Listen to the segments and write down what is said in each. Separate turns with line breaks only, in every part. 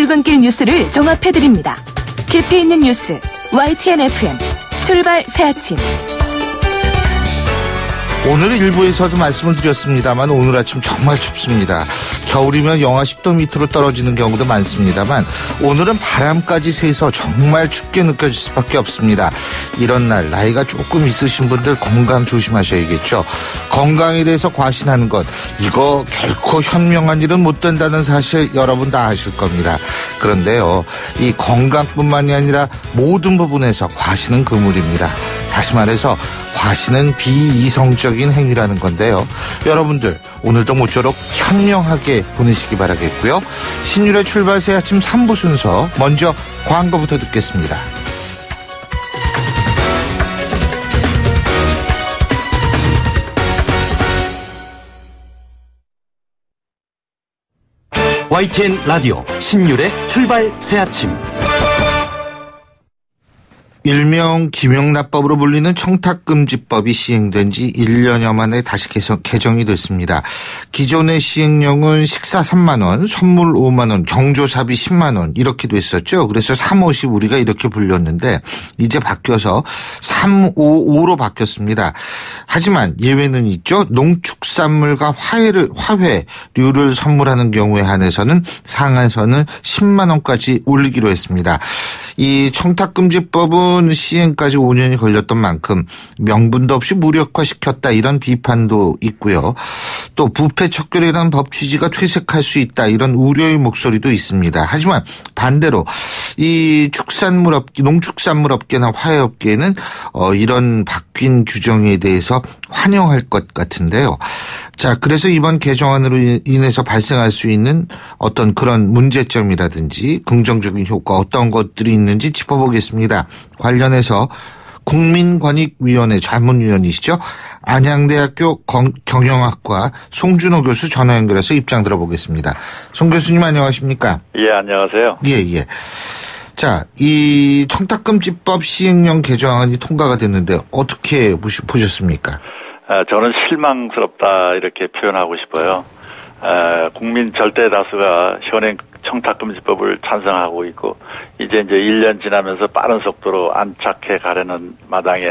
출근길 뉴스를 종합해드립니다. 깊이 있는 뉴스 YTN FM 출발 새아침.
오늘 일부에서도 말씀을 드렸습니다만 오늘 아침 정말 춥습니다. 겨울이면 영하 10도 밑으로 떨어지는 경우도 많습니다만 오늘은 바람까지 새서 정말 춥게 느껴질 수밖에 없습니다. 이런 날 나이가 조금 있으신 분들 건강 조심하셔야겠죠. 건강에 대해서 과신하는 것, 이거 결코 현명한 일은 못 된다는 사실 여러분 다 아실 겁니다. 그런데요, 이 건강뿐만이 아니라 모든 부분에서 과신은 금물입니다. 다시 말해서 과신은 비이성적인 행위라는 건데요. 여러분들 오늘도 모쪼록 현명하게 보내시기 바라겠고요. 신율의 출발 새 아침 3부 순서 먼저 광고부터 듣겠습니다.
YTN 라디오 신율의 출발 새 아침.
일명 김영란법으로 불리는 청탁금지법이 시행된 지 1년여 만에 다시 개정이 됐습니다. 기존의 시행령은 식사 3만 원, 선물 5만 원, 경조사비 10만 원 이렇게 됐었죠. 그래서 350 우리가 이렇게 불렸는데 이제 바뀌어서 355로 바뀌었습니다. 하지만 예외는 있죠. 농축산물과 화훼류를 선물하는 경우에 한해서는 상한선을 10만 원까지 올리기로 했습니다. 이 청탁금지법은 시행까지 5년이 걸렸던 만큼 명분도 없이 무력화시켰다 이런 비판도 있고요. 또 부패 척결이라는 법 취지가 퇴색할 수 있다 이런 우려의 목소리도 있습니다. 하지만 반대로 이 농축산물 업계나 화훼업계는 이런 바뀐 규정에 대해서 환영할 것 같은데요. 자, 그래서 이번 개정안으로 인해서 발생할 수 있는 어떤 그런 문제점이라든지 긍정적인 효과 어떤 것들이 있는지 짚어보겠습니다. 관련해서 국민권익위원회 자문위원이시죠. 안양대학교 경영학과 송준호 교수 전화 연결해서 입장 들어보겠습니다. 송 교수님 안녕하십니까?
예, 안녕하세요.
예. 자, 이 청탁금지법 시행령 개정안이 통과가 됐는데 어떻게 보셨습니까?
저는 실망스럽다 이렇게 표현하고 싶어요. 국민 절대 다수가 현행 청탁금지법을 찬성하고 있고 이제 1년 지나면서 빠른 속도로 안착해 가려는 마당에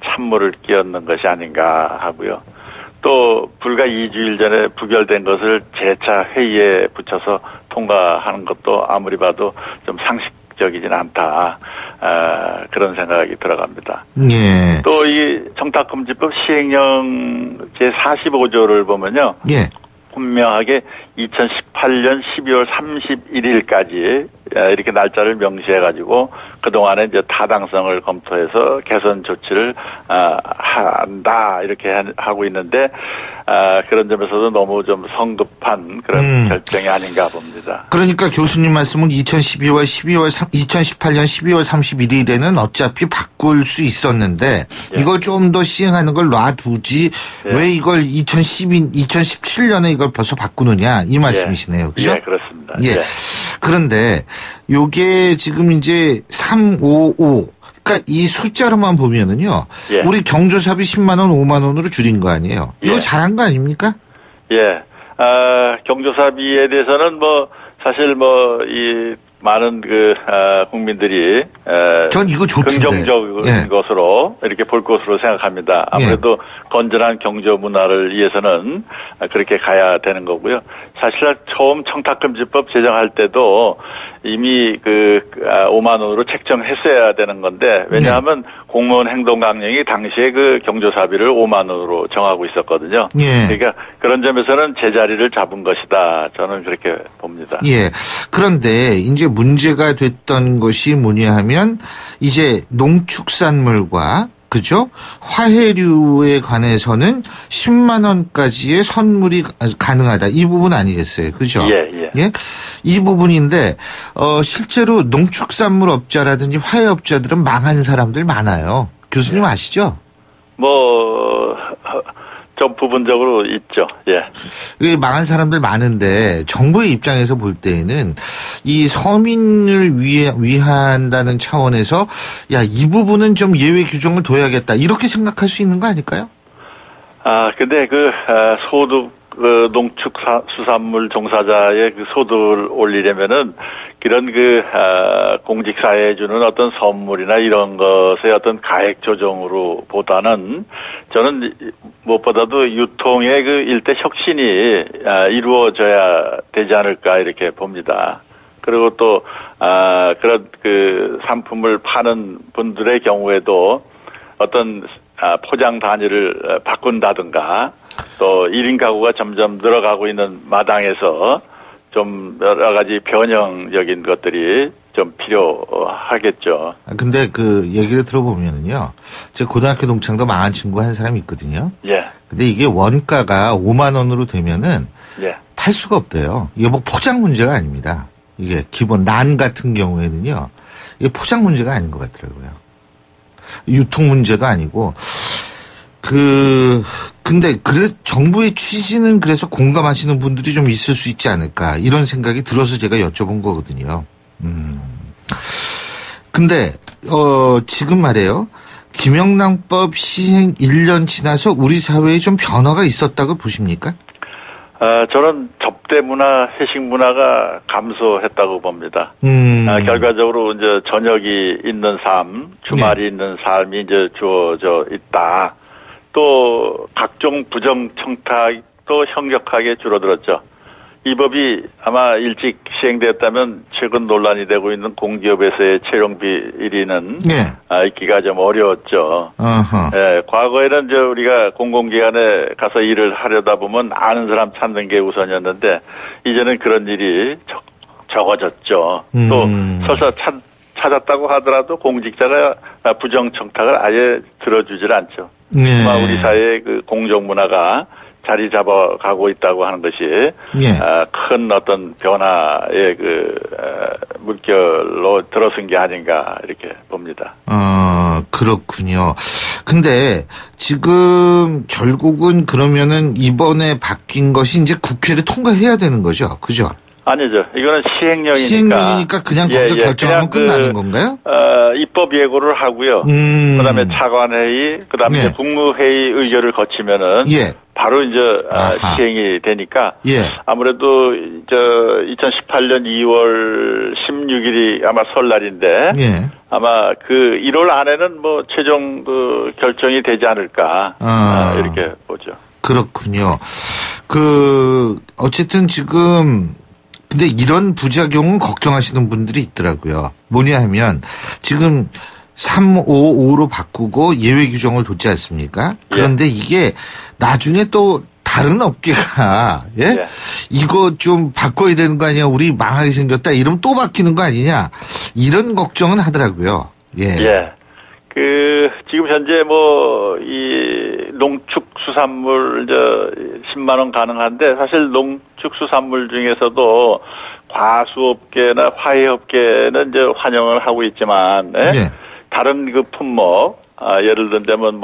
찬물을 끼얹는 것이 아닌가 하고요. 또 불과 2주일 전에 부결된 것을 재차 회의에 붙여서 통과하는 것도 아무리 봐도 좀 상식적이진 않다. 그런 생각이 들어갑니다.
예.
또 이 청탁금지법 시행령 제45조를 보면요.
예.
분명하게 2018년 12월 31일까지 이렇게 날짜를 명시해가지고 그동안에 이제 타당성을 검토해서 개선 조치를 한다 이렇게 하고 있는데 그런 점에서도 너무 좀 성급한 그런 결정이 아닌가 봅니다.
그러니까 교수님 말씀은 2018년 12월 31일에는 어차피 바꿀 수 있었는데
예.
이걸 좀 더 시행하는 걸 놔두지 예. 왜 이걸 2017년에 이걸 벌써 바꾸느냐 이 말씀이시네요. 그죠?
예, 그렇습니다.
예. 그런데 요게 지금 이제 355 그러니까 이 숫자로만 보면은요. 예. 우리 경조사비 10만 원, 5만 원으로 줄인 거 아니에요. 이거 잘한 거 아닙니까?
예. 경조사비에 대해서는 사실 이 많은 국민들이
전 이거 좋던데.
긍정적인 것으로 이렇게 볼 것으로 생각합니다. 아무래도 건전한 경제 문화를 위해서는 그렇게 가야 되는 거고요. 사실 처음 청탁금지법 제정할 때도 이미 5만 원으로 책정했어야 되는 건데 왜냐하면 공무원 행동 강령이 당시에 경조사비를 5만 원으로 정하고 있었거든요. 그러니까 그런 점에서는 제자리를 잡은 것이다. 저는 그렇게 봅니다.
예. 그런데 이제 문제가 됐던 것이 뭐냐 하면 이제 농축산물과 그죠? 화훼류에 관해서는 10만 원까지의 선물이 가능하다. 이 부분 아니겠어요. 그죠? 예. 이 부분인데 실제로 농축산물 업자라든지 화훼업자들은 망한 사람들 많아요. 교수님 아시죠?
좀 부분적으로 있죠. 예.
망한 사람들 많은데 정부의 입장에서 볼 때에는 이 서민을 위한다는 차원에서 이 부분은 좀 예외 규정을 둬야겠다 이렇게 생각할 수 있는 거 아닐까요?
근데 소득 그 농축수산물 종사자의 그 소득을 올리려면은 그런 공직사회에 주는 어떤 선물이나 이런 것의 어떤 가액 조정으로 보다는 저는 무엇보다도 유통의 그 일대 혁신이 이루어져야 되지 않을까 이렇게 봅니다. 그리고 또 그런 그 상품을 파는 분들의 경우에도 어떤 포장 단위를 바꾼다든가 또 1인 가구가 점점 늘어가고 있는 마당에서 좀 여러 가지 변형적인 것들이 좀 필요하겠죠.
근데 그 얘기를 들어보면은요. 제 고등학교 동창도 망한 친구 한 사람이 있거든요.
예.
근데 이게 원가가 5만 원으로 되면은
예.
팔 수가 없대요. 이게 뭐 포장 문제가 아닙니다. 이게 기본 난 같은 경우에는요. 이게 포장 문제가 아닌 것 같더라고요. 유통 문제도 아니고 근데 정부의 취지는 그래서 공감하시는 분들이 좀 있을 수 있지 않을까 이런 생각이 들어서 제가 여쭤본 거거든요. 근데 지금 말이에요. 김영란법 시행 1년 지나서 우리 사회에 좀 변화가 있었다고 보십니까?
저는 접대 문화, 회식 문화가 감소했다고 봅니다. 결과적으로 이제 저녁이 있는 삶, 주말이 있는 삶이 이제 주어져 있다. 또 각종 부정 청탁도 현격하게 줄어들었죠. 이 법이 아마 일찍 시행되었다면 최근 논란이 되고 있는 공기업에서의 채용 비리는 있기가 좀 어려웠죠. 예, 과거에는 이제 우리가 공공기관에 가서 일을 하려다 보면 아는 사람 찾는 게 우선이었는데 이제는 그런 일이 적어졌죠. 또 설사 찾았다고 하더라도 공직자가 부정 청탁을 아예 들어주질 않죠. 아마 우리 사회의 그 공정 문화가 자리 잡아가고 있다고 하는 것이 큰 어떤 변화의 물결로 들어선 게 아닌가 이렇게 봅니다.
그렇군요. 근데 지금 결국은 그러면은 이번에 바뀐 것이 이제 국회를 통과해야 되는 거죠, 그죠?
아니죠. 이거는 시행령이니까.
시행령이니까 그냥 거기서 결정하면 끝나는 건가요?
입법 예고를 하고요. 그다음에 차관회의, 그다음에 국무회의 의결을 거치면은 바로 이제 시행이 되니까 아무래도 2018년 2월 16일이 아마 설날인데 아마 그 1월 안에는 뭐 최종 결정이 되지 않을까 이렇게 보죠.
그렇군요. 어쨌든 지금 근데 이런 부작용은 걱정하시는 분들이 있더라고요. 뭐냐 하면 지금 355로 바꾸고 예외 규정을 뒀지 않습니까? 그런데 이게 나중에 또 다른 업계가 이거 좀 바꿔야 되는 거 아니야? 우리 망하게 생겼다. 이러면 또 바뀌는 거 아니냐? 이런 걱정은 하더라고요.
지금 현재 이 농축수산물 10만 원 가능한데 사실 농축수산물 중에서도 과수업계나 화훼업계는 이제 환영을 하고 있지만 다른 그 품목 예를 들면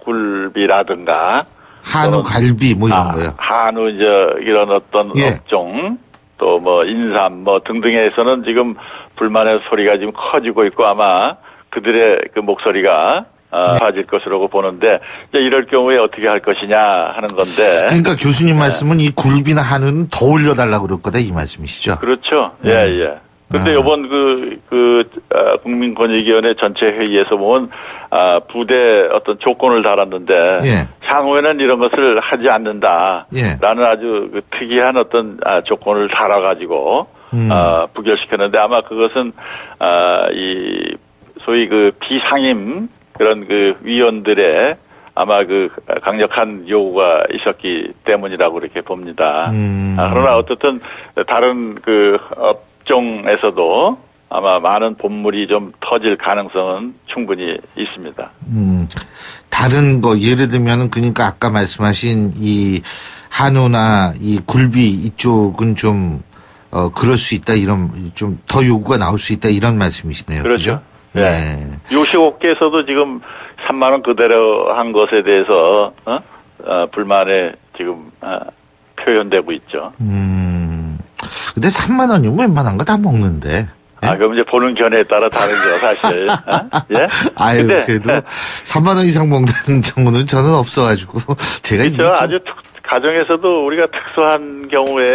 굴비라든가
한우 갈비 이런 거요.
한우 이런 어떤 업종 또 인삼 등등에서는 지금 불만의 소리가 지금 커지고 있고 아마 그들의 그 목소리가 빠질 것이라고 보는데 이럴 경우에 어떻게 할 것이냐 하는 건데.
그러니까 교수님 말씀은 이 굴비나 한우는 더 올려달라고 그럴 거다 이 말씀이시죠?
그렇죠. 근데 이번 국민권익위원회 전체 회의에서 보면 부대 어떤 조건을 달았는데 향후에는 이런 것을 하지 않는다라는 아주 특이한 어떤 조건을 달아가지고 부결시켰는데 아마 그것은 소위 비상임 그런 위원들의 아마 강력한 요구가 있었기 때문이라고 이렇게 봅니다. 그러나 어떻든 다른 업종에서도 아마 많은 본물이 좀 터질 가능성은 충분히 있습니다.
다른 거 예를 들면은 그러니까 아까 말씀하신 이 한우나 이 굴비 이쪽은 좀 그럴 수 있다 이런 좀 더 요구가 나올 수 있다 이런 말씀이시네요.
그렇죠. 요식업계에서도 지금 3만 원 그대로 한 것에 대해서 불만에 지금 표현되고 있죠.
근데 3만 원이면 웬만한 거 다 먹는데.
그럼 이제 보는 견해에 따라 다르죠, 사실.
그래도 3만 원 이상 먹는 경우는 저는 없어가지고 제가
그렇죠. 아주 가정에서도 우리가 특수한 경우에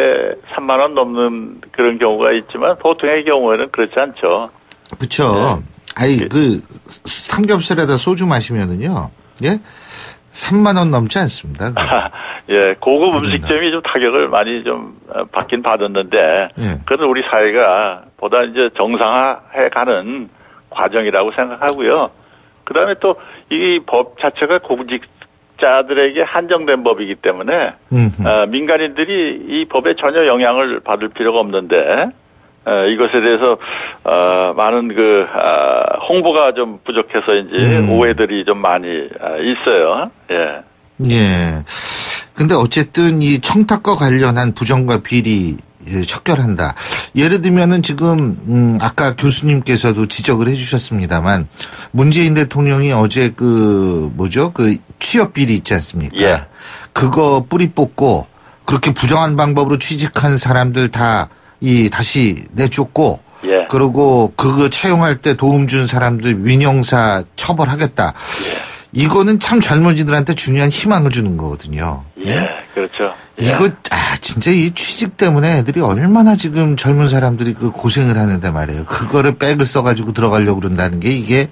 3만 원 넘는 그런 경우가 있지만 보통의 경우에는 그렇지 않죠.
그렇죠. 아이 그 삼겹살에다 소주 마시면은요, 예, 3만 원 넘지 않습니다.
예, 고급 음식점이 좀 타격을 많이 좀 받긴 받았는데,
예.
그래도 우리 사회가 보다 이제 정상화해 가는 과정이라고 생각하고요. 그 다음에 또 이 법 자체가 공직자들에게 한정된 법이기 때문에, 민간인들이 이 법에 전혀 영향을 받을 필요가 없는데, 이것에 대해서, 많은 홍보가 좀 부족해서인지 오해들이 좀 많이 있어요. 예.
예. 근데 어쨌든 이 청탁과 관련한 부정과 비리 척결한다. 예를 들면은 지금 아까 교수님께서도 지적을 해주셨습니다만 문재인 대통령이 어제 그 취업 비리 있지 않습니까?
예.
그거 뿌리 뽑고 그렇게 부정한 방법으로 취직한 사람들 다 다시 내쫓고
예.
그리고 그거 채용할 때 도움 준 사람들 민형사 처벌하겠다.
예.
이거는 참 젊은이들한테 중요한 희망을 주는 거거든요.
예, 그렇죠.
이거 진짜 이 취직 때문에 애들이 얼마나 지금 젊은 사람들이 그 고생을 하는데 말이에요. 그거를 백을 써가지고 들어가려고 그런다는 게 이게.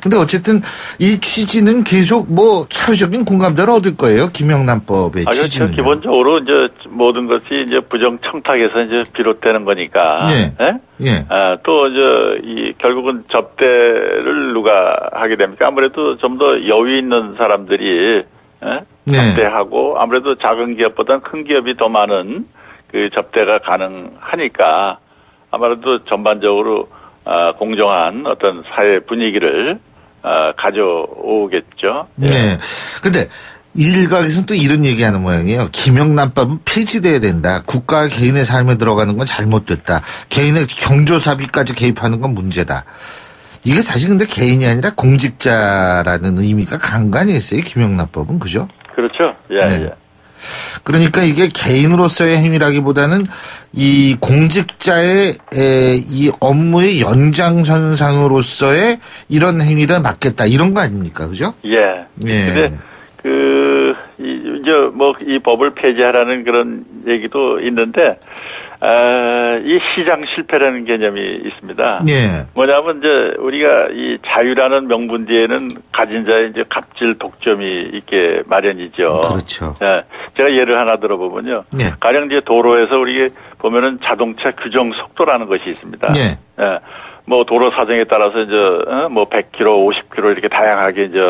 근데 어쨌든 이 취지는 계속 사회적인 공감대를 얻을 거예요. 김영란법의 취지는.
그렇죠. 기본적으로 이제 모든 것이 이제 부정 청탁에서 이제 비롯되는 거니까.
예.
예?
예.
또 이제 결국은 접대를 누가 하게 됩니까? 아무래도 좀 더 여유 있는 사람들이 접대하고 아무래도 작은 기업보다는 큰 기업이 더 많은 그 접대가 가능하니까 아무래도 전반적으로 공정한 어떤 사회 분위기를 가져오겠죠.
네. 근데 일각에서는 또 이런 얘기하는 모양이에요. 김영란법은 폐지돼야 된다. 국가가 개인의 삶에 들어가는 건 잘못됐다. 개인의 경조사비까지 개입하는 건 문제다. 이게 사실 근데 개인이 아니라 공직자라는 의미가 간간히 있어요. 김영란법은. 그죠?
그렇죠. 예,
네.
예.
그러니까 이게 개인으로서의 행위라기보다는 이 공직자의 이 업무의 연장선상으로서의 이런 행위를 막겠다. 이런 거 아닙니까? 그죠?
예.
예.
근데 이 법을 폐지하라는 그런 얘기도 있는데, 이 시장 실패라는 개념이 있습니다.
예.
뭐냐면 이제 우리가 이 자유라는 명분 뒤에는 가진 자의 이제 갑질 독점이 있게 마련이죠.
그렇죠.
예. 제가 예를 하나 들어보면요.
예.
가령 이제 도로에서 우리 보면은 자동차 규정 속도라는 것이 있습니다.
예.
예. 도로 사정에 따라서 이제 100km, 50km 이렇게 다양하게 이제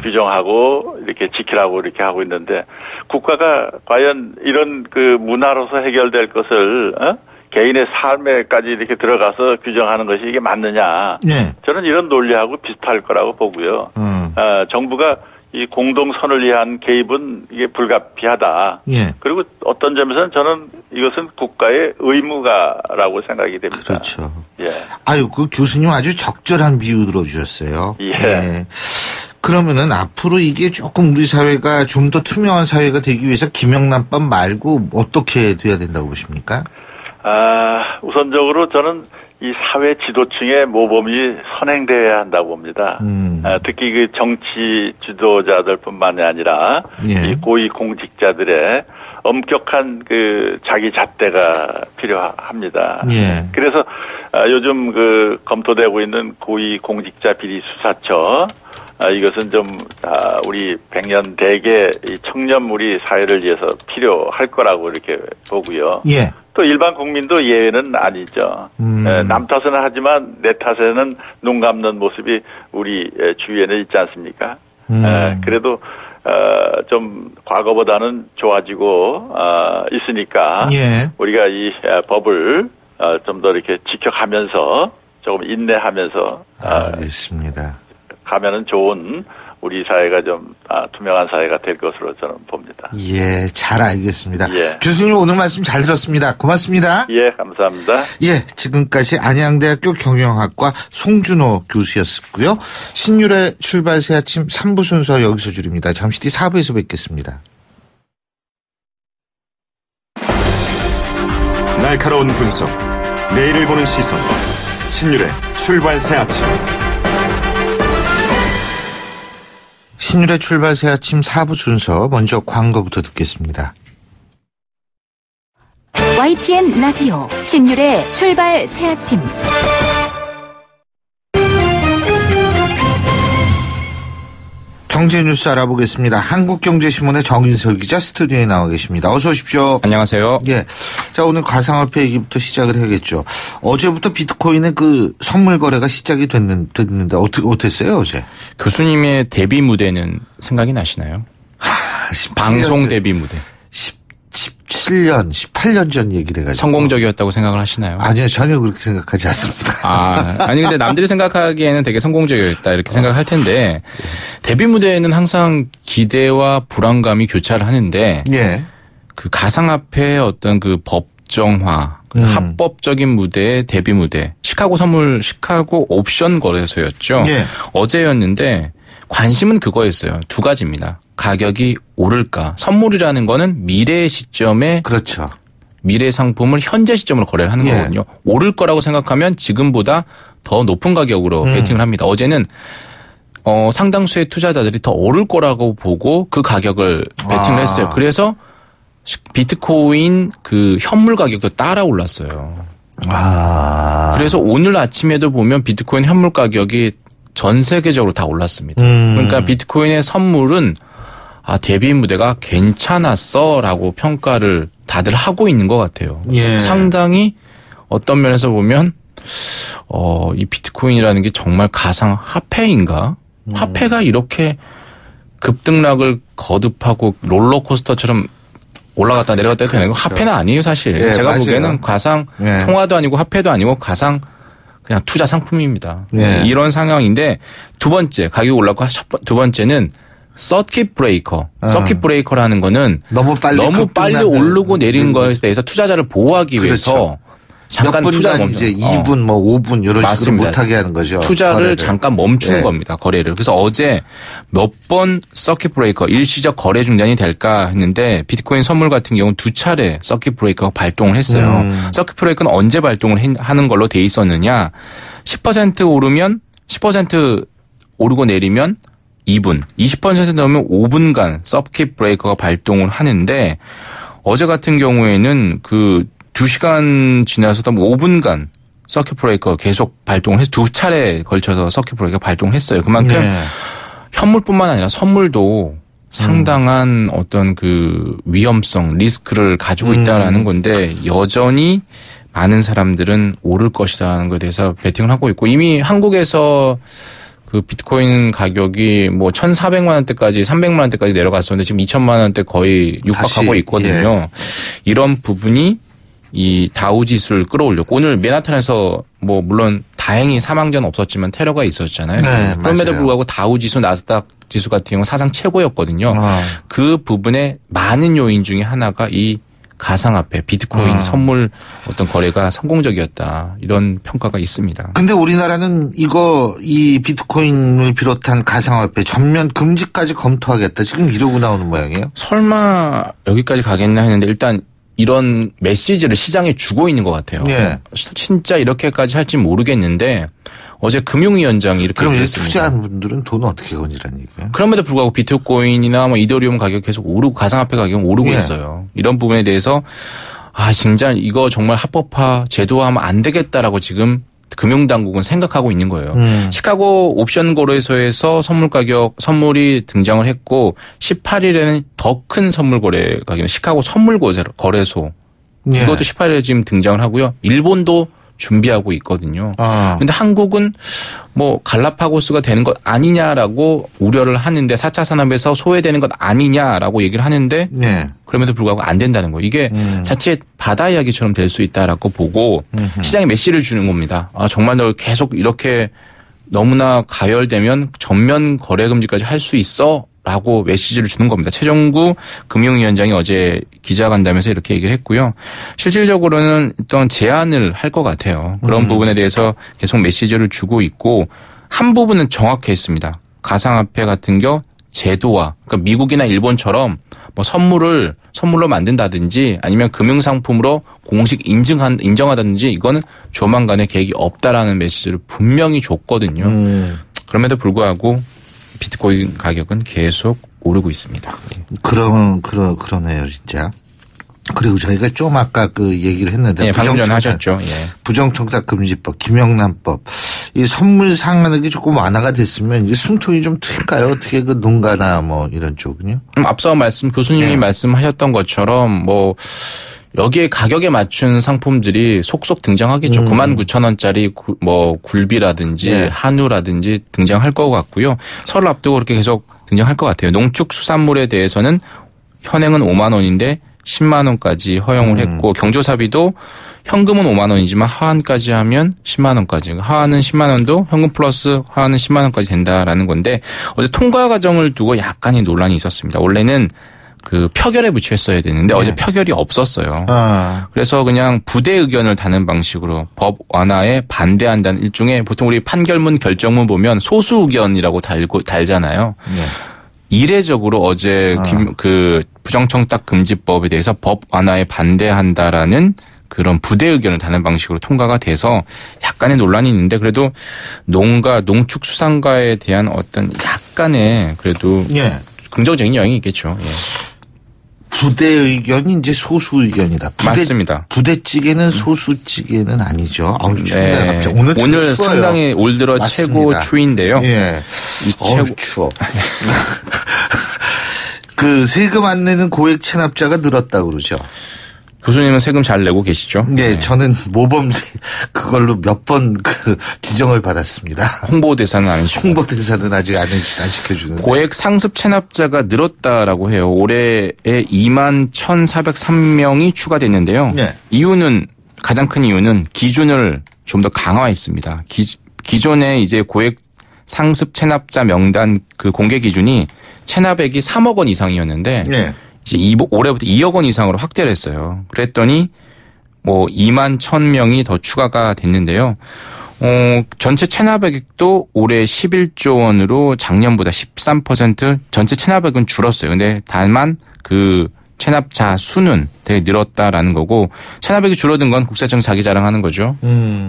규정하고 이렇게 지키라고 이렇게 하고 있는데 국가가 과연 이런 문화로서 해결될 것을 개인의 삶에까지 이렇게 들어가서 규정하는 것이 이게 맞느냐?
네.
저는 이런 논리하고 비슷할 거라고 보고요. 정부가 이 공동선을 위한 개입은 이게 불가피하다.
예.
그리고 어떤 점에서는 저는 이것은 국가의 의무가라고 생각이 됩니다.
그렇죠.
예.
그 교수님 아주 적절한 비유 들어주셨어요.
예.
예. 그러면은 앞으로 이게 조금 우리 사회가 좀 더 투명한 사회가 되기 위해서 김영란법 말고 어떻게 돼야 된다고 보십니까?
우선적으로 저는 이 사회 지도층의 모범이 선행돼야 한다고 봅니다. 특히 그 정치 지도자들뿐만이 아니라
예.
이 고위 공직자들의 엄격한 자기 잣대가 필요합니다.
예.
그래서 요즘 검토되고 있는 고위 공직자 비리 수사처 이것은 좀 우리 100년 대계 이 청렴 우리 사회를 위해서 필요할 거라고 이렇게 보고요.
예.
또 일반 국민도 예외는 아니죠. 남 탓은 하지만 내 탓에는 눈 감는 모습이 우리 주위에는 있지 않습니까? 그래도 좀 과거보다는 좋아지고 있으니까
예.
우리가 이 법을 좀 더 이렇게 지켜가면서 조금 인내하면서
알겠습니다.
가면은 좋은 우리 사회가 좀 투명한 사회가 될 것으로 저는 봅니다.
예, 잘 알겠습니다.
예.
교수님 오늘 말씀 잘 들었습니다. 고맙습니다.
예, 감사합니다.
예, 지금까지 안양대학교 경영학과 송준호 교수였고요. 신율의 출발 새 아침 3부 순서 여기서 줄입니다. 잠시 뒤 4부에서 뵙겠습니다.
날카로운 분석, 내일을 보는 시선, 신율의 출발 새 아침.
신율의 출발 새 아침 4부 순서 먼저 광고부터 듣겠습니다.
YTN 라디오 신율의 출발 새 아침.
경제 뉴스 알아보겠습니다. 한국경제신문의 정인석 기자 스튜디오에 나와 계십니다. 어서 오십시오.
안녕하세요.
예. 자, 오늘 가상화폐 얘기부터 시작을 해야겠죠. 어제부터 비트코인의 그 선물 거래가 시작이 됐는데 어땠어요, 어제?
교수님의 데뷔 무대는 생각이 나시나요? 방송 데뷔 무대.
17년, 18년 전 얘기를 해가지고.
성공적이었다고 생각을 하시나요?
아니요, 전혀 그렇게 생각하지 않습니다.
아니 근데 남들이 생각하기에는 되게 성공적이었다 이렇게 생각할 텐데 데뷔 무대에는 항상 기대와 불안감이 교차를 하는데
예.
그 가상화폐의 어떤 그 법정화, 합법적인 무대의 데뷔 무대, 시카고 옵션 거래소였죠.
예.
어제였는데 관심은 그거였어요. 두 가지입니다. 가격이 오를까. 선물이라는 거는 미래의 시점에
그렇죠.
미래 상품을 현재 시점으로 거래를 하는
예.
거거든요. 오를 거라고 생각하면 지금보다 더 높은 가격으로 베팅을 합니다. 어제는 상당수의 투자자들이 더 오를 거라고 보고 그 가격을 베팅을 했어요. 그래서 비트코인 그 현물 가격도 따라 올랐어요. 그래서 오늘 아침에도 보면 비트코인 현물 가격이 전 세계적으로 다 올랐습니다. 그러니까 비트코인의 선물은 데뷔 무대가 괜찮았어라고 평가를 다들 하고 있는 것 같아요.
예.
상당히 어떤 면에서 보면 이 비트코인이라는 게 정말 가상 화폐인가? 화폐가 이렇게 급등락을 거듭하고 롤러코스터처럼 올라갔다 내려갔다 해도 되는 거 화폐는 아니에요 사실.
예,
제가
맞아요.
보기에는 가상 통화도 아니고 화폐도 아니고 가상 그냥 투자 상품입니다.
예.
이런 상황인데 두 번째 가격이 올랐고 두 번째는 서킷 브레이커. 서킷 브레이커라는 거는
너무 빨리
오르고 내리는 것에 대해서 투자자를 보호하기
그렇죠.
위해서 잠깐 투자
멈춘 이제 2분 뭐 5분 이런
맞습니다.
식으로 못하게 하는 거죠.
투자를
거래를.
잠깐 멈춘
예.
겁니다. 거래를. 그래서 어제 몇 번 서킷 브레이커 일시적 거래 중단이 될까 했는데 비트코인 선물 같은 경우는 두 차례 서킷 브레이커가 발동을 했어요. 서킷 브레이커는 언제 발동을 하는 걸로 돼 있었느냐. 10% 오르면 10% 오르고 내리면 2분, 20% 넘으면 5분간 서킷 브레이커가 발동을 하는데 어제 같은 경우에는 그 2시간 지나서도 5분간 서킷 브레이커 계속 발동을 해서 두 차례에 걸쳐서 서킷 브레이커가 발동을 했어요. 그만큼 현물뿐만 아니라 선물도 상당한 어떤 그 위험성, 리스크를 가지고 있다라는 건데 여전히 많은 사람들은 오를 것이라는 것에 대해서 베팅을 하고 있고 이미 한국에서 그 비트코인 가격이 뭐 1,400만 원대까지 300만 원대까지 내려갔었는데 지금 2,000만 원대 거의 육박하고 있거든요.
예.
이런 부분이 이 다우 지수를 끌어올렸고 오늘 맨하탄에서 뭐 물론 다행히 사망자는 없었지만 테러가 있었잖아요.
네,
그럼에도
맞아요.
불구하고 다우 지수, 나스닥 지수 같은 경우는 사상 최고였거든요. 그 부분에 많은 요인 중에 하나가 이 가상화폐, 비트코인 선물 어떤 거래가 성공적이었다. 이런 평가가 있습니다.
근데 우리나라는 이 비트코인을 비롯한 가상화폐 전면 금지까지 검토하겠다. 지금 이러고 나오는 모양이에요.
설마 여기까지 가겠나 했는데 일단 이런 메시지를 시장에 주고 있는 것 같아요.
예.
진짜 이렇게까지 할지 모르겠는데 어제 금융위원장이 이렇게
그럼 이제
얘기했습니다.
투자하는 분들은 돈 어떻게 건지라는 얘기예요?
그럼에도 불구하고 비트코인이나 뭐 이더리움 가격 계속 오르고 가상화폐 가격은 오르고
예.
있어요. 이런 부분에 대해서 진짜 이거 정말 합법화 제도화하면 안 되겠다라고 지금 금융당국은 생각하고 있는 거예요. 시카고 옵션 거래소에서 선물이 등장을 했고 18일에는 더 큰 선물 거래 가격은 시카고 선물 거래소
예.
이것도 18일에 지금 등장을 하고요. 일본도 준비하고 있거든요. 그런데 한국은 뭐 갈라파고스가 되는 것 아니냐라고 우려를 하는데 4차 산업에서 소외되는 것 아니냐라고 얘기를 하는데
네.
그럼에도 불구하고 안 된다는 거예요. 이게 자칫 바다 이야기처럼 될 수 있다라고 보고 시장에 메시를 주는 겁니다. 정말 너 계속 이렇게 너무나 가열되면 전면 거래 금지까지 할 수 있어? 라고 메시지를 주는 겁니다. 최정구 금융위원장이 어제 기자간담회에서 이렇게 얘기를 했고요. 실질적으로는 어떤 제안을 할 것 같아요. 그런 부분에 대해서 계속 메시지를 주고 있고 한 부분은 정확했습니다. 가상화폐 같은 경우 제도화, 그러니까 미국이나 일본처럼 뭐 선물로 만든다든지 아니면 금융상품으로 공식 인정하다든지 이거는 조만간에 계획이 없다라는 메시지를 분명히 줬거든요. 그럼에도 불구하고 비트코인 가격은 계속 오르고 있습니다.
그러네요, 진짜. 그리고 저희가 좀 아까 그 얘기를 했는데.
예, 방금 전에 하셨죠. 예.
부정청탁금지법, 김영란법. 이 선물 상한액이 조금 완화가 됐으면 이제 숨통이 좀 트일까요? 어떻게 그 농가나 뭐 이런 쪽은요?
앞서 교수님이 말씀하셨던 것처럼 뭐 여기에 가격에 맞춘 상품들이 속속 등장하겠죠. 99,000원짜리 뭐 굴비라든지 한우라든지 등장할 것 같고요. 설을 앞두고 그렇게 계속 등장할 것 같아요. 농축수산물에 대해서는 현행은 5만 원인데 10만 원까지 허용을 했고 경조사비도 현금은 5만 원이지만 하한까지 하면 10만 원까지. 하한은 10만 원도 현금 플러스 하한은 10만 원까지 된다라는 건데 어제 통과 과정을 두고 약간의 논란이 있었습니다. 원래는 그 표결에 붙였어야 되는데 어제 표결이 없었어요. 그래서 그냥 부대 의견을 다는 방식으로 법 완화에 반대한다는 일종의 보통 우리 판결문 결정문 보면 소수 의견이라고 달잖아요. 이례적으로 어제 그 부정청탁 금지법에 대해서 법 완화에 반대한다라는 그런 부대 의견을 다는 방식으로 통과가 돼서 약간의 논란이 있는데 그래도 농축수산가에 대한 어떤 약간의 그래도 긍정적인 영향이 있겠죠. 예.
부대 의견이 이제 소수 의견이다.
맞습니다.
부대찌개는 소수찌개는 아니죠. 추운데 갑자기
오늘 상당히 올 들어 맞습니다. 최고 추위인데요.
예. 추워. 그 세금 안 내는 고액 체납자가 늘었다고 그러죠.
교수님은 세금 잘 내고 계시죠?
네, 저는 모범세 그걸로 몇 번 그 지정을 받았습니다.
홍보대사는 아니시고.
홍보대사는 아직 안 시켜주는데.
고액 상습 체납자가 늘었다라고 해요. 올해에 21,403명이 추가됐는데요. 네. 가장 큰 이유는 기준을 좀 더 강화했습니다. 기존에 이제 고액 상습 체납자 명단 그 공개 기준이 체납액이 3억 원 이상이었는데
네.
이제 올해부터 2억 원 이상으로 확대를 했어요. 그랬더니 뭐 2만 1,000명이 더 추가가 됐는데요. 전체 체납액도 올해 11조 원으로 작년보다 13% 전체 체납액은 줄었어요. 근데 다만 그 체납자 수는 되게 늘었다라는 거고 체납액이 줄어든 건 국세청 자기 자랑하는 거죠.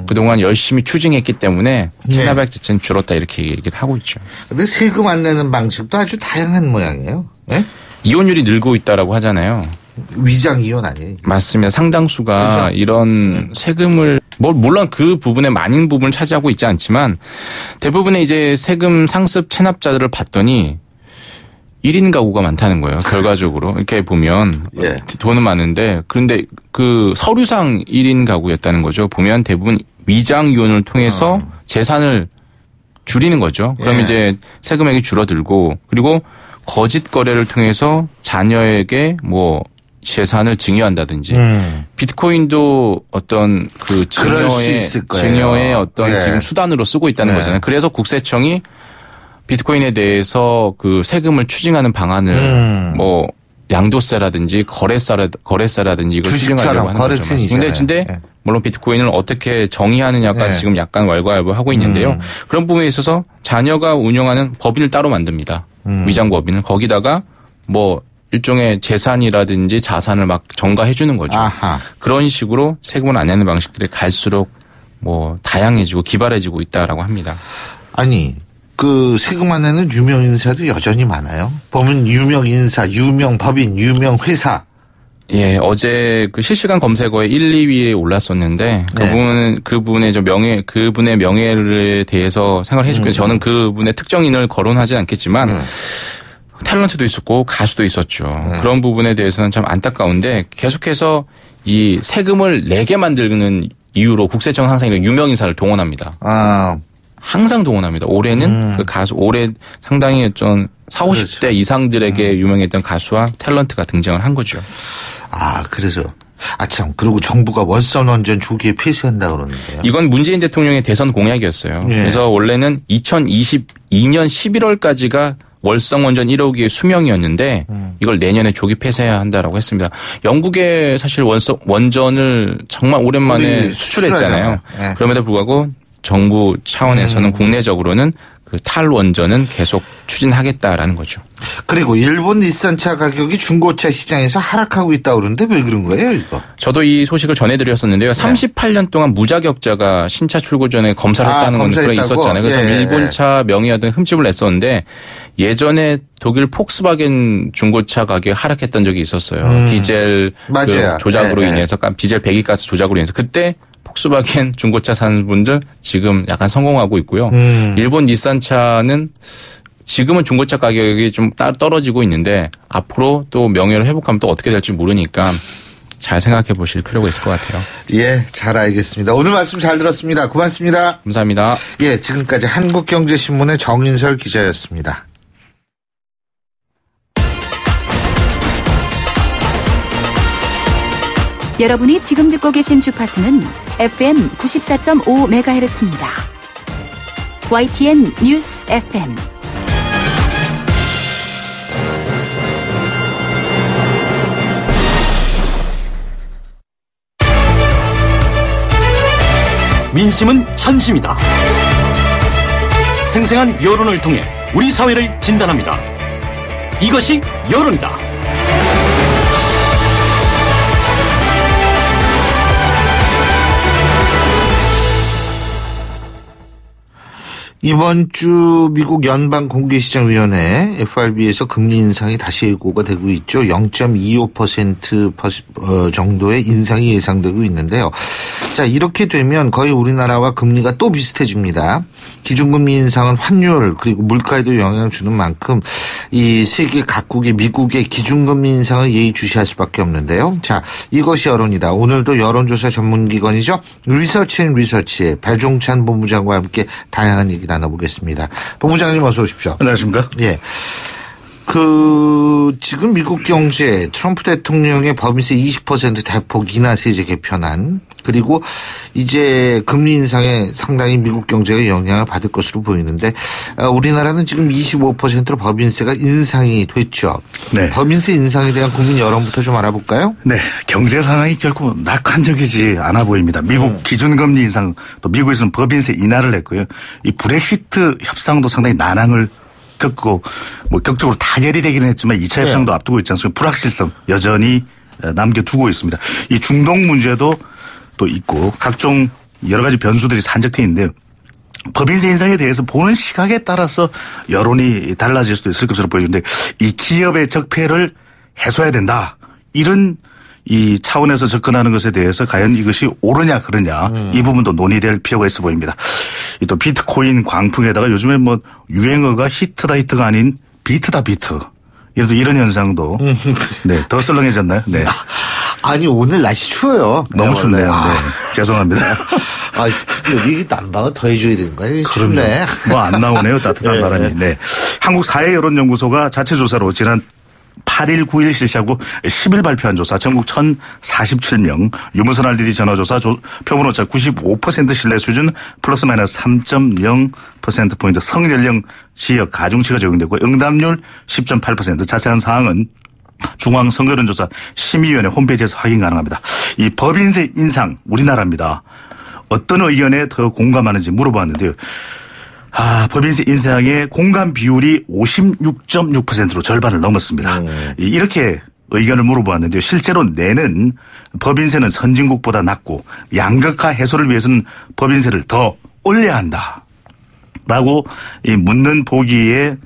그동안 열심히 추징했기 때문에 체납액 자체는 줄었다 이렇게 얘기를 하고 있죠.
근데 세금 안 내는 방식도 아주 다양한 모양이에요. 네?
이혼율이 늘고 있다라고 하잖아요.
위장 이혼 아니에요?
맞습니다. 상당수가 그렇죠? 이런 세금을 물론 그 부분에 많은 부분을 차지하고 있지 않지만 대부분의 이제 세금 상습 체납자들을 봤더니 1인 가구가 많다는 거예요. 결과적으로 이렇게 보면 돈은 많은데 그런데 그 서류상 1인 가구였다는 거죠. 보면 대부분 위장 이혼을 통해서 재산을 줄이는 거죠. 그럼 이제 세금액이 줄어들고 그리고 거짓 거래를 통해서 자녀에게 뭐 재산을 증여한다든지 비트코인도 어떤 그 증여의 어떤 지금 수단으로 쓰고 있다는 거잖아요. 그래서 국세청이 비트코인에 대해서 그 세금을 추징하는 방안을 뭐 양도세라든지 거래세라든지 이걸 추징하려고 하는 거죠. 근데 물론 비트코인을 어떻게 정의하느냐가 지금 약간 왈가왈부하고 있는데요. 그런 부분에 있어서 자녀가 운영하는 법인을 따로 만듭니다. 위장 법인을 거기다가 뭐 일종의 재산이라든지 자산을 막 전가해 주는 거죠. 아하. 그런 식으로 세금을 안 내는 방식들이 갈수록 뭐 다양해지고 기발해지고 있다라고 합니다.
아니. 그 세금 안 내는 유명 인사도 여전히 많아요. 보면 유명 인사, 유명 법인, 유명 회사.
예, 어제 그 실시간 검색어에 1, 2위에 올랐었는데 그분의 그분의 명예에 대해서 생각을 해주고 저는 그분의 특정인을 거론하지 않겠지만 탤런트도 있었고 가수도 있었죠. 그런 부분에 대해서는 참 안타까운데 계속해서 이 세금을 내게 만드는 이유로 국세청 항상 이런 유명 인사를 동원합니다. 항상 동원합니다. 올해는 그 가수, 올해 상당히 좀 40, 50대 이상들에게 유명했던 가수와 탤런트가 등장을 한 거죠.
그래서. 참. 그리고 정부가 월성원전 조기에 폐쇄한다 그러는데요.
이건 문재인 대통령의 대선 공약이었어요. 그래서 원래는 2022년 11월까지가 월성원전 1호기의 수명이었는데 이걸 내년에 조기 폐쇄해야 한다라고 했습니다. 영국에 사실 원전을 정말 오랜만에 수출했잖아요. 그럼에도 불구하고 정부 차원에서는 국내적으로는 그 탈원전은 계속 추진하겠다라는 거죠.
그리고 일본 닛산차 가격이 중고차 시장에서 하락하고 있다고 그러는데 왜 그런 거예요, 이거?
저도 이 소식을 전해드렸었는데요. 38년 동안 무자격자가 신차 출고 전에 검사를 했다는 건 그래 있었잖아요. 그래서 일본차 명의하던 흠집을 냈었는데 예전에 독일 폭스바겐 중고차 가격이 하락했던 적이 있었어요. 디젤 그 조작으로 인해서 디젤 배기가스 조작으로 인해서 그때 폭스바겐 중고차 사는 분들 지금 약간 성공하고 있고요. 일본 닛산차는 지금은 중고차 가격이 좀 떨어지고 있는데 앞으로 또 명예를 회복하면 또 어떻게 될지 모르니까 잘 생각해 보실 필요가 있을 것 같아요.
예, 잘 알겠습니다. 오늘 말씀 잘 들었습니다. 고맙습니다.
감사합니다.
예, 지금까지 한국경제신문의 정인설 기자였습니다.
여러분이 지금 듣고 계신 주파수는 FM 94.5MHz입니다. YTN 뉴스 FM.
민심은 천심이다. 생생한 여론을 통해 우리 사회를 진단합니다. 이것이 여론이다.
이번 주 미국 연방공개시장위원회 FRB에서 금리 인상이 다시 예고가 되고 있죠. 0.25% 정도의 인상이 예상되고 있는데요. 자, 이렇게 되면 거의 우리나라와 금리가 또 비슷해집니다. 기준금리 인상은 환율 그리고 물가에도 영향을 주는 만큼 이 세계 각국의 미국의 기준금리 인상을 예의주시할 수밖에 없는데요. 자, 이것이 여론이다. 오늘도 여론조사 전문기관이죠. 리서치앤리서치의 배종찬 본부장과 함께 다양한 얘기 나눠보겠습니다. 본부장님 어서 오십시오.
안녕하십니까?
예. 지금 미국 경제 트럼프 대통령의 법인세 20% 대폭 인하 세제 개편안 그리고 이제 금리 인상에 상당히 미국 경제가 영향을 받을 것으로 보이는데 우리나라는 지금 25%로 법인세가 인상이 됐죠.
네.
법인세 인상에 대한 국민 여론부터 좀 알아볼까요?
네. 경제 상황이 결코 낙관적이지 않아 보입니다. 미국 기준금리 인상 또 미국에서는 법인세 인하를 했고요. 이 브렉시트 협상도 상당히 난항을 겪고 뭐 격적으로 타결이 되기는 했지만 2차 협상도 앞두고 있지 않습니까? 불확실성 여전히 남겨두고 있습니다. 이 중동 문제도 또 있고 각종 여러 가지 변수들이 산적해 있는데요. 법인세 인상에 대해서 보는 시각에 따라서 여론이 달라질 수도 있을 것으로 보여지는데 이 기업의 적폐를 해소해야 된다. 이런 이 차원에서 접근하는 것에 대해서 과연 이것이 옳으냐 그러냐 이 부분도 논의될 필요가 있어 보입니다. 또 비트코인 광풍에다가 요즘에 뭐 유행어가 히트다 히트가 아닌 비트다 비트 이런 현상도 네, 더 썰렁해졌나요? 네.
아니 오늘 날씨 추워요.
너무 춥네요. 네. 죄송합니다.
스튜디오 여기 난방을 더 해줘야 되는 거예요. 춥네.
뭐 안 나오네요. 따뜻한 바람이. 네. 한국사회여론연구소가 자체 조사로 지난 8일, 9일 실시하고 10일 발표한 조사 전국 1,047명 유무선 RDD 전화조사 표본오차 95% 신뢰 수준 플러스 마이너스 3.0%포인트 성연령 지역 가중치가 적용되고 응답률 10.8% 자세한 사항은 중앙선거론조사 심의위원회 홈페이지에서 확인 가능합니다. 이 법인세 인상 우리나라입니다. 어떤 의견에 더 공감하는지 물어봤는데요. 법인세 인상의 공감 비율이 56.6%로 절반을 넘었습니다. 이렇게 의견을 물어보았는데요. 실제로 내는 법인세는 선진국보다 낮고 양극화 해소를 위해서는 법인세를 더 올려야 한다라고 묻는 보기에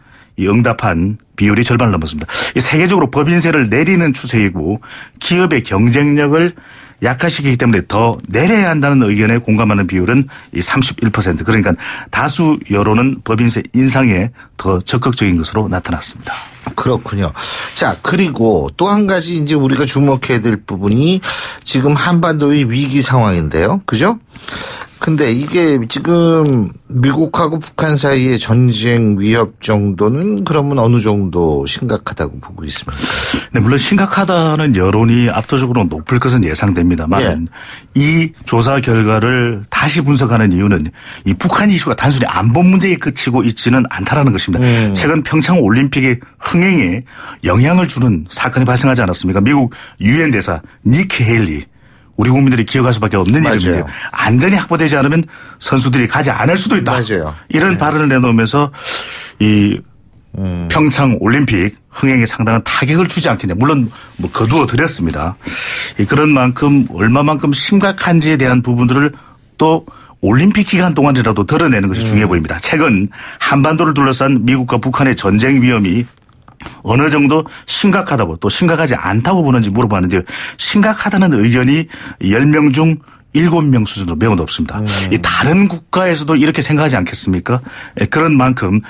응답한 비율이 절반을 넘었습니다. 세계적으로 법인세를 내리는 추세이고 기업의 경쟁력을 약화시키기 때문에 더 내려야 한다는 의견에 공감하는 비율은 31%. 그러니까 다수 여론은 법인세 인상에 더 적극적인 것으로 나타났습니다.
그렇군요. 자, 그리고 또 한 가지 이제 우리가 주목해야 될 부분이 지금 한반도의 위기 상황인데요. 그죠? 근데 이게 지금 미국하고 북한 사이의 전쟁 위협 정도는 그러면 어느 정도 심각하다고 보고 있습니까?
네, 물론 심각하다는 여론이 압도적으로 높을 것은 예상됩니다만 이 조사 결과를 다시 분석하는 이유는 이 북한 이슈가 단순히 안보 문제에 그치고 있지는 않다라는 것입니다. 최근 평창 올림픽의 흥행에 영향을 주는 사건이 발생하지 않았습니까? 미국 유엔 대사 니키 헤일리 우리 국민들이 기억할 수밖에 없는
맞아요.
이름인데요. 안전이 확보되지 않으면 선수들이 가지 않을 수도 있다.
맞아요.
이런 발언을 내놓으면서 이 평창 올림픽 흥행에 상당한 타격을 주지 않겠냐. 물론 뭐 거두어 드렸습니다. 그런 만큼 얼마만큼 심각한지에 대한 부분들을 또 올림픽 기간 동안이라도 드러내는 것이 중요해 보입니다. 최근 한반도를 둘러싼 미국과 북한의 전쟁 위험이 어느 정도 심각하다고 또 심각하지 않다고 보는지 물어봤는데요. 심각하다는 의견이 10명 중 7명 수준으로 매우 높습니다. 이 다른 국가에서도 이렇게 생각하지 않겠습니까? 그런 만큼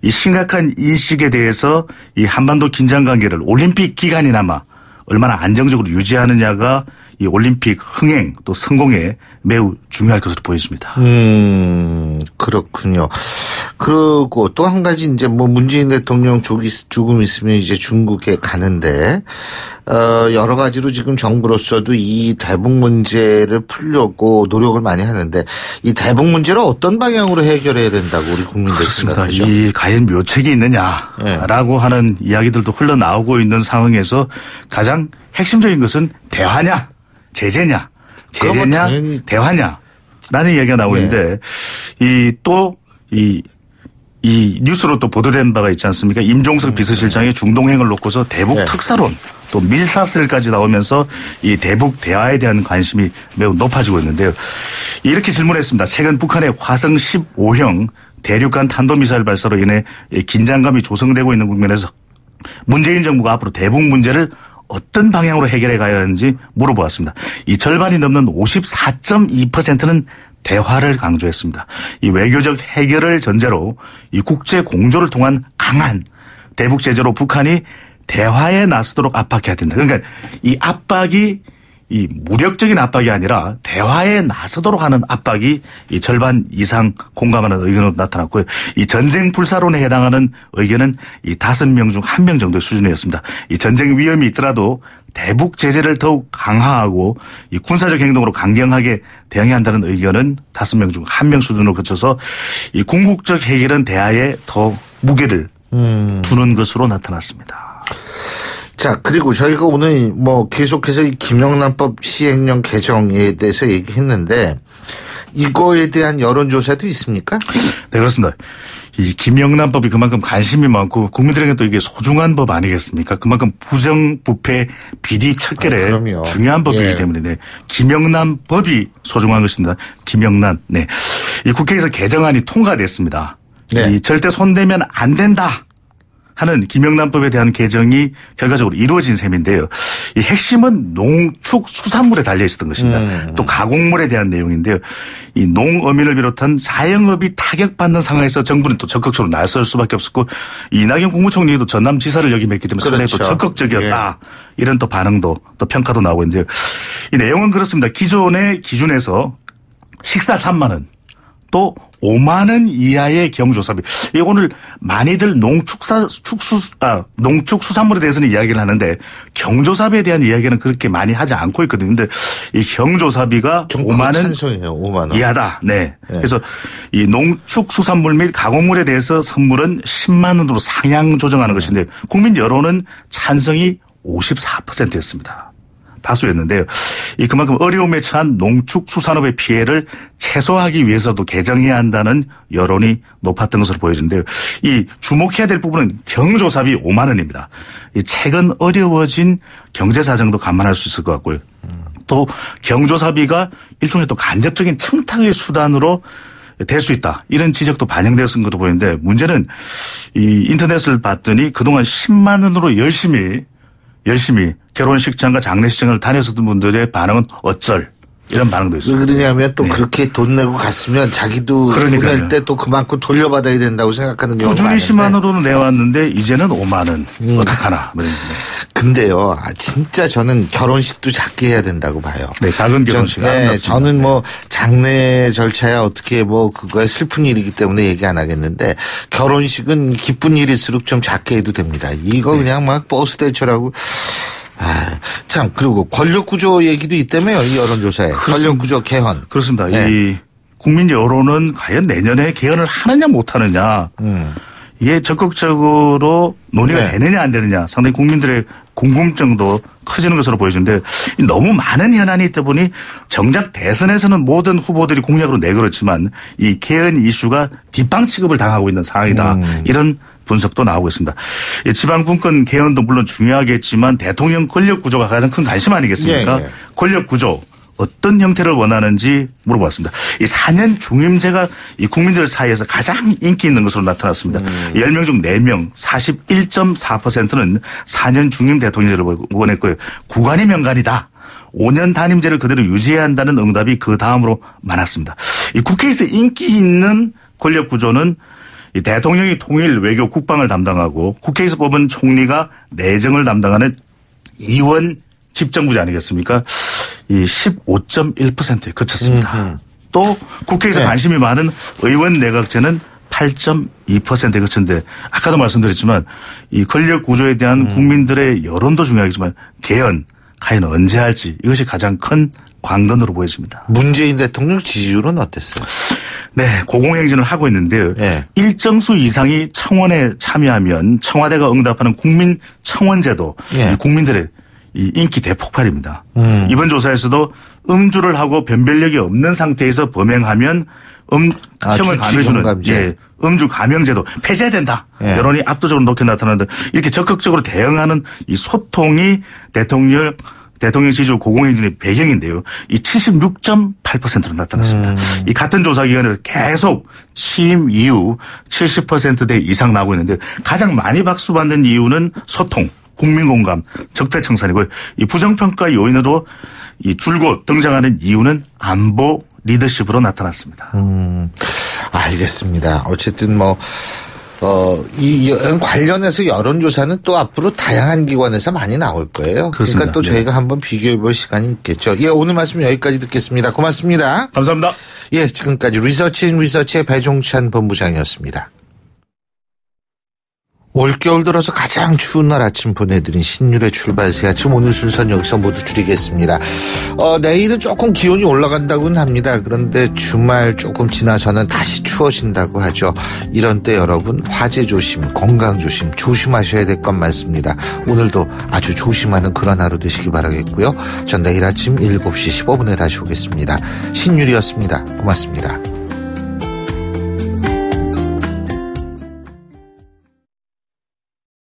이 심각한 인식에 대해서 이 한반도 긴장 관계를 올림픽 기간이나마 얼마나 안정적으로 유지하느냐가 이 올림픽 흥행 또 성공에 매우 중요할 것으로 보여집니다.
그렇군요. 그리고 또 한 가지 이제 뭐 문재인 대통령 조금 있으면 이제 중국에 가는데 여러 가지로 지금 정부로서도 이 대북 문제를 풀려고 노력을 많이 하는데 이 대북 문제를 어떤 방향으로 해결해야 된다고 우리 국민들 생각하죠?
이 과연 묘책이 있느냐라고 하는 이야기들도 흘러나오고 있는 상황에서 가장 핵심적인 것은 대화냐 제재냐 대화냐 라는 이야기가 나오고 있는데 이 뉴스로 또 보도된 바가 있지 않습니까? 임종석 비서실장의 중동행을 놓고서 대북 특사론 또 밀사슬까지 나오면서 이 대북 대화에 대한 관심이 매우 높아지고 있는데요. 이렇게 질문했습니다. 최근 북한의 화성 15형 대륙간 탄도미사일 발사로 인해 긴장감이 조성되고 있는 국면에서 문재인 정부가 앞으로 대북 문제를 어떤 방향으로 해결해 가야 하는지 물어보았습니다. 이 절반이 넘는 54.2%는 대화를 강조했습니다. 이 외교적 해결을 전제로 이 국제 공조를 통한 강한 대북 제재로 북한이 대화에 나서도록 압박해야 된다. 그러니까 이 압박이 이 무력적인 압박이 아니라 대화에 나서도록 하는 압박이 이 절반 이상 공감하는 의견으로 나타났고요. 이 전쟁 불사론에 해당하는 의견은 이 5명 중 1명 정도의 수준이었습니다. 이 전쟁 위험이 있더라도 대북 제재를 더욱 강화하고 이 군사적 행동으로 강경하게 대응해야 한다는 의견은 5명 중 1명 수준으로 거쳐서 이 궁극적 해결은 대화에 더 무게를 두는 것으로 나타났습니다.
자, 그리고 저희가 오늘 뭐 계속해서 이 김영란법 시행령 개정에 대해서 얘기했는데 이거에 대한 여론조사도 있습니까?
네, 그렇습니다. 이 김영란법이 그만큼 관심이 많고 국민들에게 또 이게 소중한 법 아니겠습니까? 그만큼 부정부패 비리 척결에 중요한 법이기 때문에 네. 김영란법이 소중한 것입니다. 김영란. 네. 이 국회에서 개정안이 통과됐습니다. 네. 이 절대 손대면 안 된다 하는 김영란법에 대한 개정이 결과적으로 이루어진 셈인데요. 이 핵심은 농축수산물에 달려 있었던 것입니다. 또 가공물에 대한 내용인데요. 이 농어민을 비롯한 자영업이 타격받는 상황에서 정부는 또 적극적으로 나설 수밖에 없었고 이낙연 국무총리도 전남지사를 역임했기 때문에 상당히 또 적극적이었다. 예. 이런 또 반응도 또 평가도 나오고 있는데요. 이 내용은 그렇습니다. 기존의 기준에서 식사 3만 원 또 5만 원 이하의 경조사비. 오늘 많이들 농축수산물에 대해서는 이야기를 하는데 경조사비에 대한 이야기는 그렇게 많이 하지 않고 있거든요. 그런데 이 경조사비가 5만 원
5만 원
이하다. 네. 그래서 이 농축수산물 및 가공물에 대해서 선물은 10만 원으로 상향 조정하는 것인데 국민 여론은 찬성이 54%였습니다. 다수였는데요. 이 그만큼 어려움에 처한 농축수산업의 피해를 최소화하기 위해서도 개정해야 한다는 여론이 높았던 것으로 보여지는데요. 이 주목해야 될 부분은 경조사비 5만 원입니다. 이 최근 어려워진 경제사정도 감안할 수 있을 것 같고요. 또 경조사비가 일종의 또 간접적인 청탁의 수단으로 될 수 있다. 이런 지적도 반영되었은 것으로 보이는데 문제는 이 인터넷을 봤더니 그동안 10만 원으로 열심히 결혼식장과 장례식장을 다녔었던 분들의 반응은 어쩔 이런 반응도 있어요.
왜 그러냐면 또 그렇게 돈 내고 갔으면 자기도 보낼 때 또 그만큼 돌려받아야 된다고 생각하는 경우가 많은데.
꾸준히 10만 원으로 내왔는데 이제는 5만 원. 어떡하나.
근데요. 진짜 저는 결혼식도 작게 해야 된다고 봐요.
네. 작은 결혼식.
네. 저는 뭐 장례 절차야 어떻게 뭐 그거에 슬픈 일이기 때문에 얘기 안 하겠는데 결혼식은 기쁜 일일수록 좀 작게 해도 됩니다. 이거 그냥 막 버스 대처라고. 참 그리고 권력구조 얘기도 있다며요. 이 여론조사에. 권력구조 개헌.
그렇습니다. 네. 이 국민 여론은 과연 내년에 개헌을 하느냐 못하느냐. 이게 적극적으로 논의가 되느냐 안 되느냐 상당히 국민들의 궁금증도 커지는 것으로 보여지는데 너무 많은 현안이 있다 보니 정작 대선에서는 모든 후보들이 공약으로 내걸었지만 이 개헌 이슈가 뒷방 취급을 당하고 있는 상황이다. 이런 분석도 나오고 있습니다. 지방분권 개헌도 물론 중요하겠지만 대통령 권력 구조가 가장 큰 관심 아니겠습니까? 예, 예. 권력 구조 어떤 형태를 원하는지 물어봤습니다. 이 4년 중임제가 이 국민들 사이에서 가장 인기 있는 것으로 나타났습니다. 10명 중 4명 41.4%는 4년 중임 대통령제를 원했고요. 구간이 명간이다. 5년 단임제를 그대로 유지해야 한다는 응답이 그 다음으로 많았습니다. 이 국회에서 인기 있는 권력 구조는 이 대통령이 통일, 외교, 국방을 담당하고 국회에서 뽑은 총리가 내정을 담당하는 이원 집정부제 아니겠습니까? 이 15.1%에 그쳤습니다. 또 국회에서 네. 관심이 많은 의원 내각제는 8.2%에 그쳤는데 아까도 말씀드렸지만 이 권력 구조에 대한 국민들의 여론도 중요하겠지만 개헌 과연 언제 할지 이것이 가장 큰 관건으로 보여집니다.
문재인 대통령 지지율은 어땠어요?
네, 고공행진을 하고 있는데요. 네. 일정 수 이상이 청원에 참여하면 청와대가 응답하는 국민청원제도 네. 국민들의 이 인기 대폭발입니다. 이번 조사에서도 음주를 하고 변별력이 없는 상태에서 범행하면 형을 감해주는 예, 음주 감형제도 폐지해야 된다. 예. 여론이 압도적으로 높게 나타나는데 이렇게 적극적으로 대응하는 이 소통이 대통령 지지율 고공행진의 배경인데요. 이 76.8%로 나타났습니다. 이 같은 조사 기관에서 계속 취임 이후 70%대 이상 나오고 있는데 가장 많이 박수받는 이유는 소통. 국민공감, 적폐청산이고요. 이 부정평가 요인으로 이 줄곧 등장하는 이유는 안보 리더십으로 나타났습니다.
알겠습니다. 어쨌든 이 관련해서 여론조사는 또 앞으로 다양한 기관에서 많이 나올 거예요.
그렇습니다.
그러니까 또 저희가 네. 한번 비교해 볼 시간이 있겠죠. 예, 오늘 말씀 여기까지 듣겠습니다. 고맙습니다.
감사합니다.
예, 지금까지 리서치의 배종찬 본부장이었습니다. 올겨울 들어서 가장 추운 날 아침 보내드린 신율의 출발새 아침 오늘 순서는 여기서 모두 줄이겠습니다. 내일은 조금 기온이 올라간다고는 합니다. 그런데 주말 조금 지나서는 다시 추워진다고 하죠. 이런 때 여러분 화재 조심, 건강 조심 조심하셔야 될 것 많습니다. 오늘도 아주 조심하는 그런 하루 되시기 바라겠고요. 전 내일 아침 7시 15분에 다시 오겠습니다. 신율이었습니다. 고맙습니다.